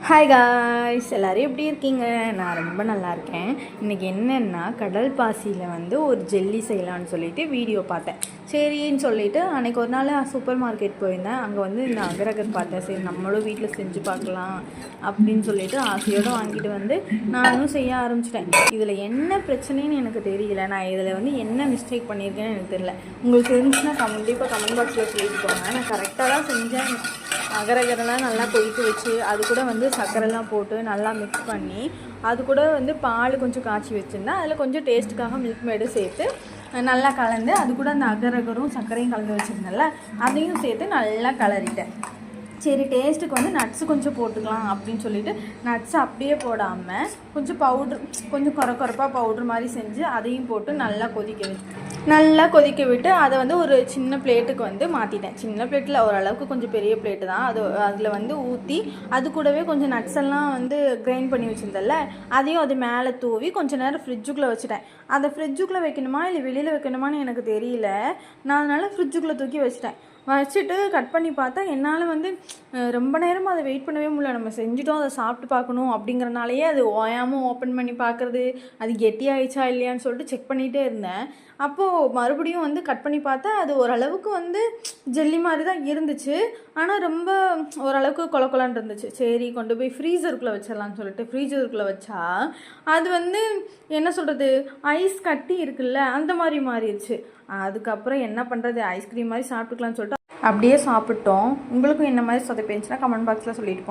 Hi guys, எல்லோரும் எப்படி இருக்கீங்க? நான் ரொம்ப நல்லா இருக்கேன். இன்றைக்கி என்னென்னா, கடல் பாசியில் வந்து ஒரு ஜெல்லி செய்யலான்னு சொல்லிட்டு வீடியோ பார்த்தேன். சரின்னு சொல்லிவிட்டு அன்றைக்கி ஒரு நாள் சூப்பர் மார்க்கெட் போயிருந்தேன். அங்கே வந்து இந்த அகரகர் பார்த்தேன். சரி நம்மளும் வீட்டில் செஞ்சு பார்க்கலாம் அப்படின்னு சொல்லிட்டு ஆசையோடு வாங்கிட்டு வந்து நானும் செய்ய ஆரம்பிச்சிட்டேன். இதில் என்ன பிரச்சனைன்னு எனக்கு தெரியல. நான் இதில் வந்து என்ன மிஸ்டேக் பண்ணியிருக்கேன்னு எனக்கு தெரியல. உங்களுக்கு தெரிஞ்சுன்னா கண்டிப்பாக கமெண்ட் பாக்ஸில் சொல்லிட்டு போங்க. நான் கரெக்டாக தான் செஞ்சேன். அகரகரெல்லாம் நல்லா கொதிக்க வச்சு அது கூட வந்து சர்க்கரைலாம் போட்டு நல்லா மிக்ஸ் பண்ணி அது கூட வந்து பால் கொஞ்சம் காய்ச்சி வச்சுருந்தேன். அதில் கொஞ்சம் டேஸ்ட்டுக்காக மில்க் மேடு சேர்த்து நல்லா கலந்து அது கூட அந்த அகரகரும் சர்க்கரையும் கலந்து வச்சுருந்தேன்ல, அதையும் சேர்த்து நல்லா கலரிட்டேன். சரி டேஸ்ட்டுக்கு வந்து நட்ஸு கொஞ்சம் போட்டுக்கலாம் அப்படின்னு சொல்லிட்டு நட்ஸு அப்படியே போடாமல் கொஞ்சம் பவுட்ரு, கொஞ்சம் குறப்பாக பவுட்ரு மாதிரி செஞ்சு அதையும் போட்டு நல்லா கொதிக்க விட்டு அதை வந்து ஒரு சின்ன பிளேட்டுக்கு வந்து மாற்றிட்டேன். சின்ன பிளேட்டில் ஓரளவுக்கு கொஞ்சம் பெரிய பிளேட்டு தான். அதில் வந்து ஊற்றி அது கூடவே கொஞ்சம் நட்ஸ் எல்லாம் வந்து கிரைண்ட் பண்ணி வச்சுருந்தேன்ல, அதையும் அது மேலே தூவி கொஞ்சம் நேரம் ஃப்ரிட்ஜுக்குள்ளே வச்சுட்டேன். அதை ஃப்ரிட்ஜுக்குள்ளே வைக்கணுமா இல்லை வெளியில் வைக்கணுமான்னு எனக்கு தெரியல. நான் அதனால் ஃப்ரிட்ஜுக்குள்ளே தூக்கி வச்சுட்டு கட் பண்ணி பார்த்தா என்னால் வந்து ரொம்ப நேரமாக அதை வெயிட் பண்ணவே முடியல. நம்ம செஞ்சுட்டோம், அதை சாப்பிட்டு பார்க்கணும் அப்படிங்கிறனாலேயே அது ஓயாமல் ஓப்பன் பண்ணி பார்க்குறது, அது கெட்டியாகிடுச்சா இல்லையான்னு சொல்லிட்டு செக் பண்ணிகிட்டே இருந்தேன். அப்போது மறுபடியும் வந்து கட் பண்ணி பார்த்தா அது ஓரளவுக்கு வந்து ஜெல்லி மாதிரி தான் இருந்துச்சு. ஆனால் ரொம்ப ஓரளவுக்கு கொலன்னு இருந்துச்சு. சரி கொண்டு போய் ஃப்ரீசருக்குள்ளே வச்சிடலான்னு சொல்லிட்டு ஃப்ரீசருக்குள்ளே வச்சா அது வந்து என்ன சொல்கிறது, ஐஸ் கட்டி இருக்குல்ல அந்த மாதிரி மாறிடுச்சு. அதுக்கப்புறம் என்ன பண்ணுறது, ஐஸ்கிரீம் மாதிரி சாப்பிட்டுக்கலான்னு சொல்லிட்டு அப்படியே சாப்பிட்டோம். உங்களுக்கும் என்ன மாதிரி சொதப்பிருந்துச்சுன்னா கமெண்ட் பாக்ஸில் சொல்லிட்டு போங்க.